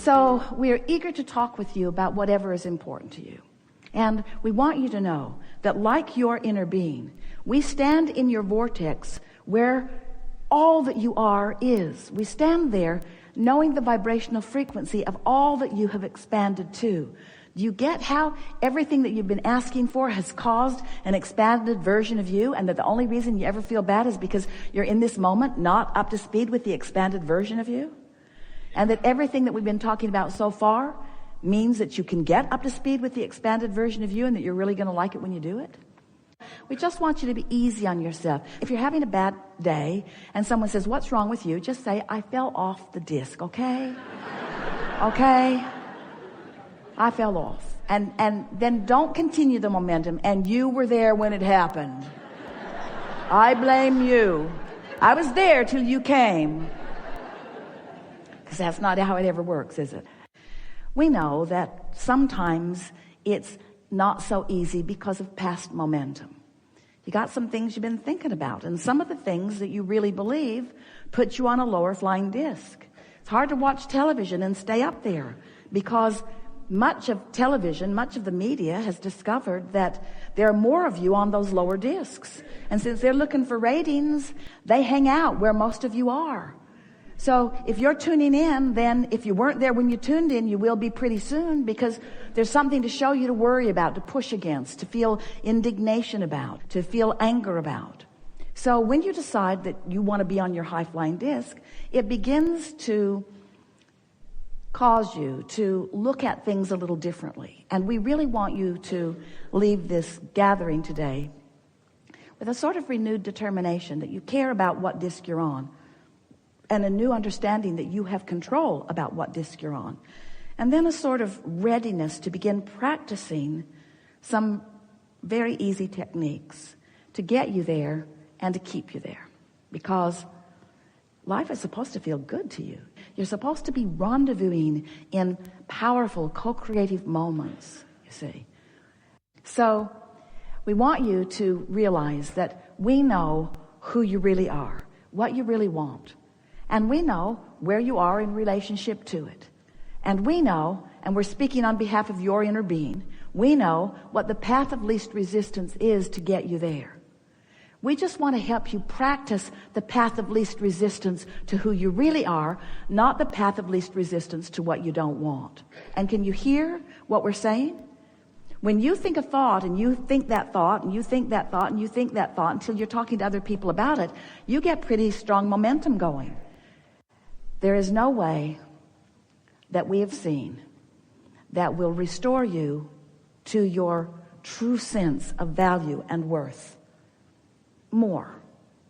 So we are eager to talk with you about whatever is important to you. And we want you to know that like your inner being, we stand in your vortex where all that you are is. We stand there knowing the vibrational frequency of all that you have expanded to. Do you get how everything that you've been asking for has caused an expanded version of you, and that the only reason you ever feel bad is because you're in this moment not up to speed with the expanded version of you? And that everything that we've been talking about so far means that you can get up to speed with the expanded version of you, and that you're really going to like it when you do it? We just want you to be easy on yourself. If you're having a bad day and someone says, "What's wrong with you?" just say, "I fell off the disc," okay? Okay? I fell off. And then don't continue the momentum, "and you were there when it happened. I blame you. I was there till you came." Because that's not how it ever works, is it? We know that sometimes it's not so easy because of past momentum. You got some things you've been thinking about, and some of the things that you really believe put you on a lower flying disc. It's hard to watch television and stay up there, because much of television, much of the media has discovered that there are more of you on those lower discs. And since they're looking for ratings, they hang out where most of you are. So if you're tuning in, then if you weren't there when you tuned in, you will be pretty soon, because there's something to show you, to worry about, to push against, to feel indignation about, to feel anger about. So when you decide that you want to be on your high-flying disc, it begins to cause you to look at things a little differently. And we really want you to leave this gathering today with a sort of renewed determination that you care about what disc you're on, and a new understanding that you have control about what disc you're on. And then a sort of readiness to begin practicing some very easy techniques to get you there and to keep you there. Because life is supposed to feel good to you. You're supposed to be rendezvousing in powerful, co-creative moments, you see. So we want you to realize that we know who you really are, what you really want. And we know where you are in relationship to it. And we know, and we're speaking on behalf of your inner being, we know what the path of least resistance is to get you there. We just want to help you practice the path of least resistance to who you really are, not the path of least resistance to what you don't want. And can you hear what we're saying? When you think a thought, and you think that thought, and you think that thought, and you think that thought, until you're talking to other people about it, you get pretty strong momentum going. There is no way that we have seen that will restore you to your true sense of value and worth more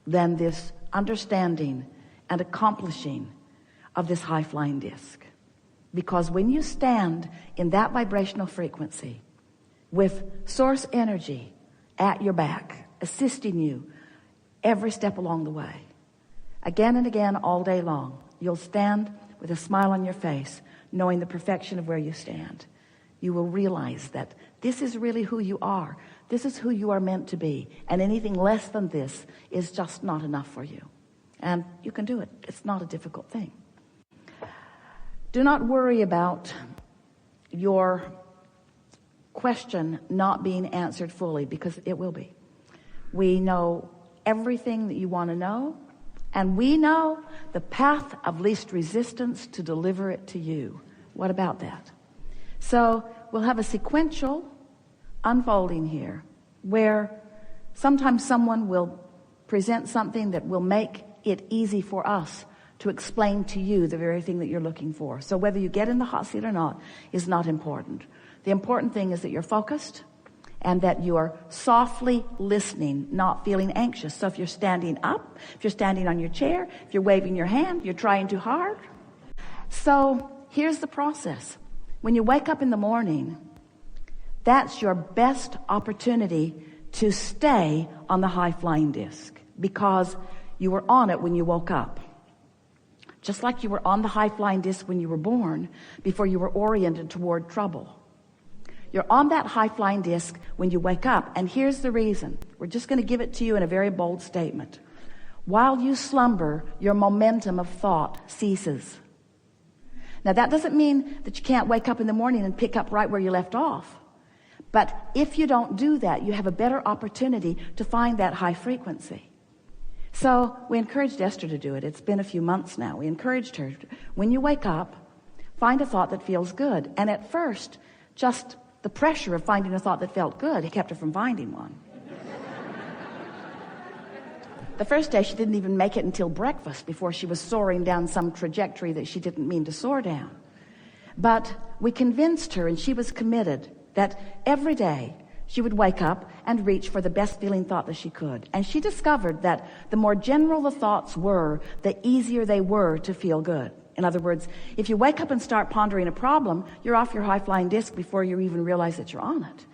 than this understanding and accomplishing of this high-flying disc. Because when you stand in that vibrational frequency with source energy at your back, assisting you every step along the way, again and again all day long, you'll stand with a smile on your face, knowing the perfection of where you stand. You will realize that this is really who you are. This is who you are meant to be. And anything less than this is just not enough for you. And you can do it. It's not a difficult thing. Do not worry about your question not being answered fully, because it will be. We know everything that you want to know, and we know the path of least resistance to deliver it to you. What about that? So we'll have a sequential unfolding here, where sometimes someone will present something that will make it easy for us to explain to you the very thing that you're looking for. So whether you get in the hot seat or not is not important. The important thing is that you're focused and that you are softly listening, not feeling anxious. So if you're standing up, if you're standing on your chair, if you're waving your hand, you're trying too hard. So here's the process. When you wake up in the morning, that's your best opportunity to stay on the high-flying disc, because you were on it when you woke up. Just like you were on the high-flying disc when you were born, before you were oriented toward trouble. You're on that high-flying disc when you wake up, and here's the reason. We're just going to give it to you in a very bold statement. While you slumber, your momentum of thought ceases. Now, that doesn't mean that you can't wake up in the morning and pick up right where you left off. But if you don't do that, you have a better opportunity to find that high frequency. So we encouraged Esther to do it. It's been a few months now. We encouraged her, when you wake up, find a thought that feels good. And at first, just the pressure of finding a thought that felt good kept her from finding one. The first day, she didn't even make it until breakfast before she was soaring down some trajectory that she didn't mean to soar down. But we convinced her, and she was committed, that every day she would wake up and reach for the best feeling thought that she could. And she discovered that the more general the thoughts were, the easier they were to feel good. In other words, if you wake up and start pondering a problem, you're off your high-flying disc before you even realize that you're on it.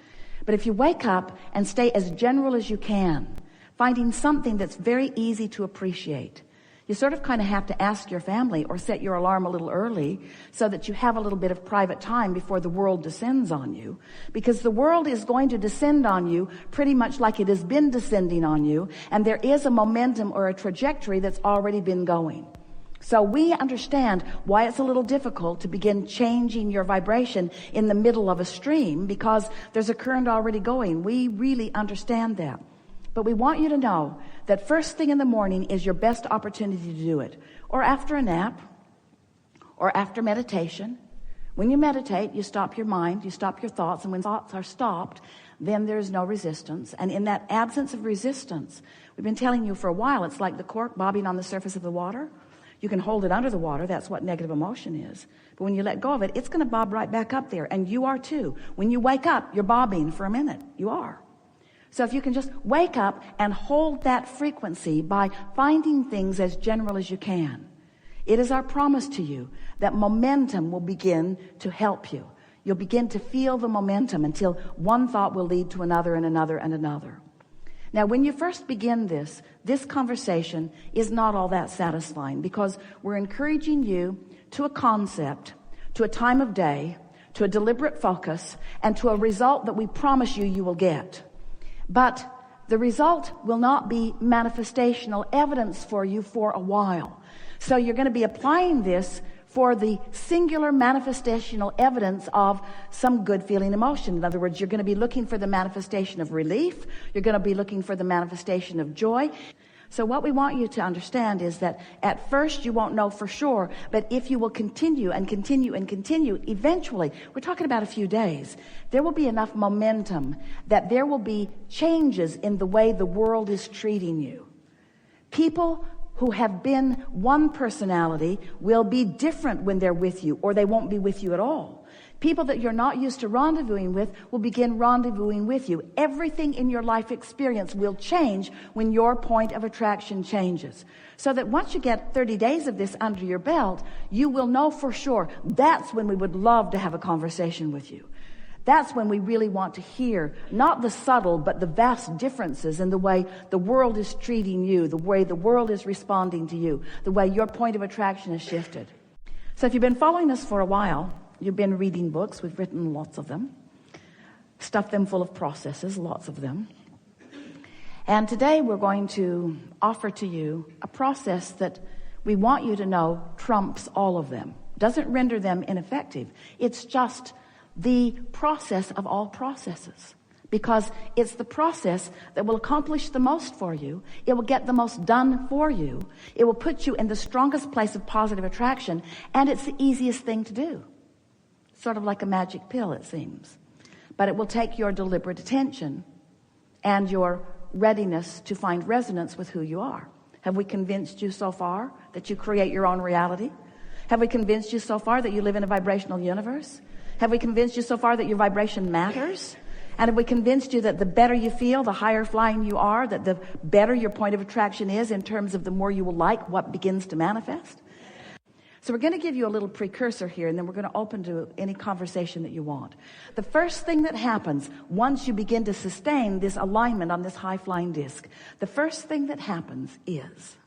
But if you wake up and stay as general as you can, finding something that's very easy to appreciate, you sort of kind of have to ask your family or set your alarm a little early so that you have a little bit of private time before the world descends on you. Because the world is going to descend on you pretty much like it has been descending on you. And there is a momentum or a trajectory that's already been going. So we understand why it's a little difficult to begin changing your vibration in the middle of a stream, because there's a current already going. We really understand that. But we want you to know that first thing in the morning is your best opportunity to do it. Or after a nap, or after meditation. When you meditate, you stop your mind, you stop your thoughts, and when thoughts are stopped, then there's no resistance. And in that absence of resistance, we've been telling you for a while, it's like the cork bobbing on the surface of the water. You can hold it under the water. That's what negative emotion is. But when you let go of it, it's going to bob right back up there. And you are too. When you wake up, you're bobbing for a minute. You are. So if you can just wake up and hold that frequency by finding things as general as you can, it is our promise to you that momentum will begin to help you. You'll begin to feel the momentum until one thought will lead to another and another and another. Now, when you first begin this conversation is not all that satisfying, because we're encouraging you to a concept, to a time of day, to a deliberate focus, and to a result that we promise you you will get. But the result will not be manifestational evidence for you for a while. So you're going to be applying this for the singular manifestational evidence of some good feeling emotion. In other words, you're going to be looking for the manifestation of relief. You're going to be looking for the manifestation of joy. So what we want you to understand is that at first you won't know for sure, but if you will continue and continue and continue, eventually, we're talking about a few days, there will be enough momentum that there will be changes in the way the world is treating you. People who have been one personality will be different when they're with you, or they won't be with you at all. People that you're not used to rendezvousing with will begin rendezvousing with you. Everything in your life experience will change when your point of attraction changes. So that once you get 30 days of this under your belt, you will know for sure that's when we would love to have a conversation with you. That's when we really want to hear, not the subtle, but the vast differences in the way the world is treating you, the way the world is responding to you, the way your point of attraction has shifted. So if you've been following us for a while, you've been reading books. We've written lots of them, stuffed them full of processes, lots of them. And today we're going to offer to you a process that we want you to know trumps all of them. Doesn't render them ineffective. It's just the process of all processes, because it's the process that will accomplish the most for you. It will get the most done for you. It will put you in the strongest place of positive attraction, and it's the easiest thing to do. Sort of like a magic pill, it seems. But it will take your deliberate attention and your readiness to find resonance with who you are. Have we convinced you so far that you create your own reality? Have we convinced you so far that you live in a vibrational universe? Have we convinced you so far that your vibration matters? And have we convinced you that the better you feel, the higher flying you are, that the better your point of attraction is in terms of the more you will like what begins to manifest? So we're going to give you a little precursor here, and then we're going to open to any conversation that you want. The first thing that happens once you begin to sustain this alignment on this high-flying disc, the first thing that happens is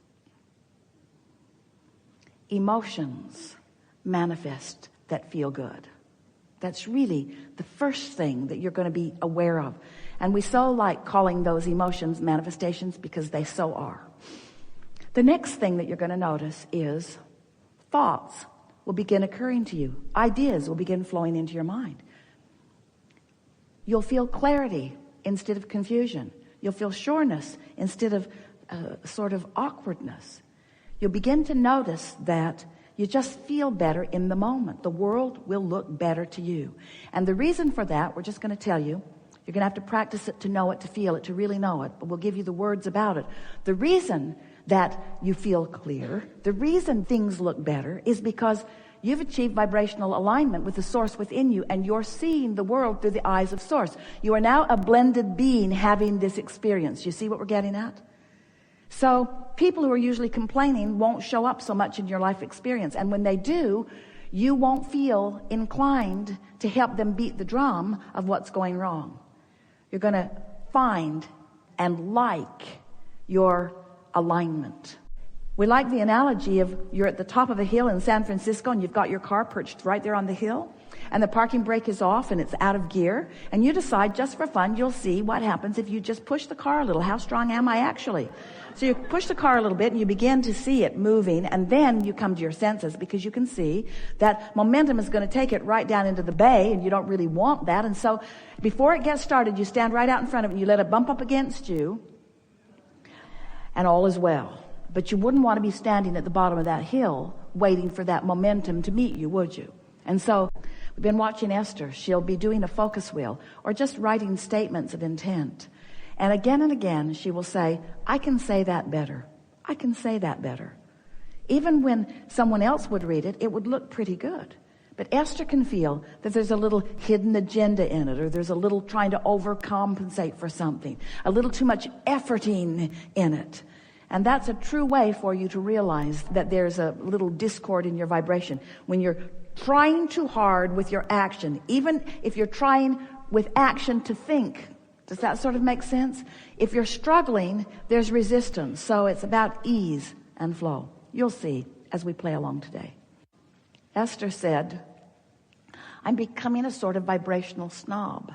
emotions manifest that feel good. That's really the first thing that you're going to be aware of. And we so like calling those emotions manifestations because they so are. The next thing that you're going to notice is thoughts will begin occurring to you. Ideas will begin flowing into your mind. You'll feel clarity instead of confusion. You'll feel sureness instead of sort of awkwardness. You'll begin to notice that you just feel better in the moment. The world will look better to you. And the reason for that, we're just going to tell you. You're going to have to practice it to know it, to feel it, to really know it. But we'll give you the words about it. The reason that you feel clear, the reason things look better is because you've achieved vibrational alignment with the source within you, and you're seeing the world through the eyes of source. You are now a blended being having this experience. You see what we're getting at? So people who are usually complaining won't show up so much in your life experience. And when they do, you won't feel inclined to help them beat the drum of what's going wrong. You're going to find and like your alignment. We like the analogy of you're at the top of a hill in San Francisco and you've got your car perched right there on the hill, and the parking brake is off and it's out of gear, and you decide just for fun you'll see what happens if you just push the car a little. How strong am I actually? So you push the car a little bit and you begin to see it moving, and then you come to your senses because you can see that momentum is going to take it right down into the bay, and you don't really want that. And so before it gets started, you stand right out in front of it and you let it bump up against you, and all is well. But you wouldn't want to be standing at the bottom of that hill waiting for that momentum to meet you, would you? And so we've been watching Esther. She'll be doing a focus wheel or just writing statements of intent. And again, she will say, I can say that better. I can say that better. Even when someone else would read it, it would look pretty good. But Esther can feel that there's a little hidden agenda in it, or there's a little trying to overcompensate for something, a little too much efforting in it. And that's a true way for you to realize that there's a little discord in your vibration. When you're trying too hard with your action, even if you're trying with action to think, does that sort of make sense? If you're struggling, there's resistance. So it's about ease and flow. You'll see as we play along today. Esther said, I'm becoming a sort of vibrational snob.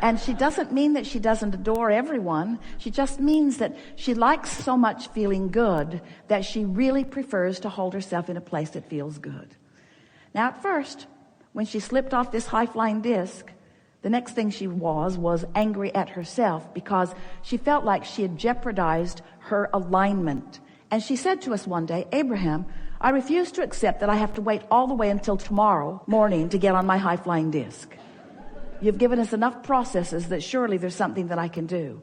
And she doesn't mean that she doesn't adore everyone. She just means that she likes so much feeling good that she really prefers to hold herself in a place that feels good. Now, at first, when she slipped off this high-flying disc, the next thing she was angry at herself because she felt like she had jeopardized her alignment. And she said to us one day, Abraham, I refuse to accept that I have to wait all the way until tomorrow morning to get on my high-flying disc. You've given us enough processes that surely there's something that I can do.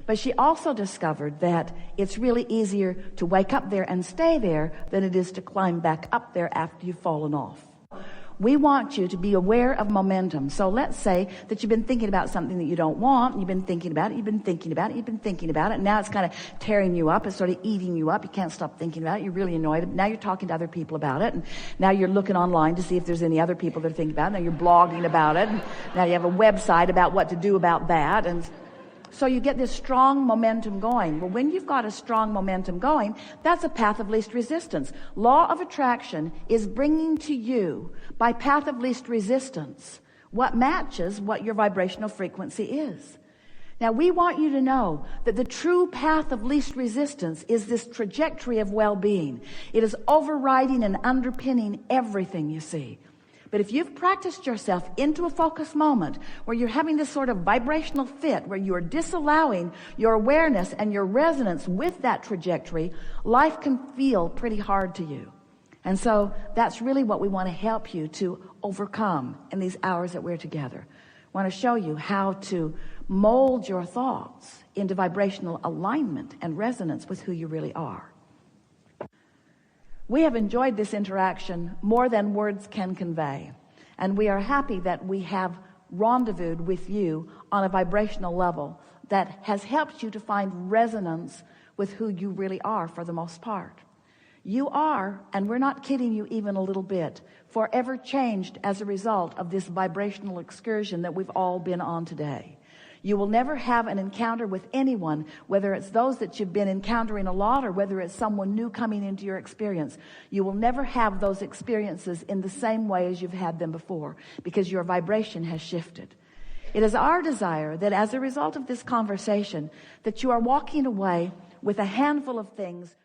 But she also discovered that it's really easier to wake up there and stay there than it is to climb back up there after you've fallen off. We want you to be aware of momentum. So let's say that you've been thinking about something that you don't want, and you've been thinking about it, you've been thinking about it, you've been thinking about it, and now it's kind of tearing you up, it's sort of eating you up, you can't stop thinking about it, you're really annoyed. Now you're talking to other people about it, and now you're looking online to see if there's any other people that are thinking about it, now you're blogging about it, and now you have a website about what to do about that, and so you get this strong momentum going. Well, when you've got a strong momentum going, that's a path of least resistance. Law of attraction is bringing to you, by path of least resistance, what matches what your vibrational frequency is. Now, we want you to know that the true path of least resistance is this trajectory of well-being. It is overriding and underpinning everything you see. But if you've practiced yourself into a focus moment where you're having this sort of vibrational fit, where you're disallowing your awareness and your resonance with that trajectory, life can feel pretty hard to you. And so that's really what we want to help you to overcome in these hours that we're together. I want to show you how to mold your thoughts into vibrational alignment and resonance with who you really are. We have enjoyed this interaction more than words can convey. And we are happy that we have rendezvoused with you on a vibrational level that has helped you to find resonance with who you really are for the most part. You are, and we're not kidding you even a little bit, forever changed as a result of this vibrational excursion that we've all been on today. You will never have an encounter with anyone, whether it's those that you've been encountering a lot or whether it's someone new coming into your experience. You will never have those experiences in the same way as you've had them before because your vibration has shifted. It is our desire that as a result of this conversation, that you are walking away with a handful of things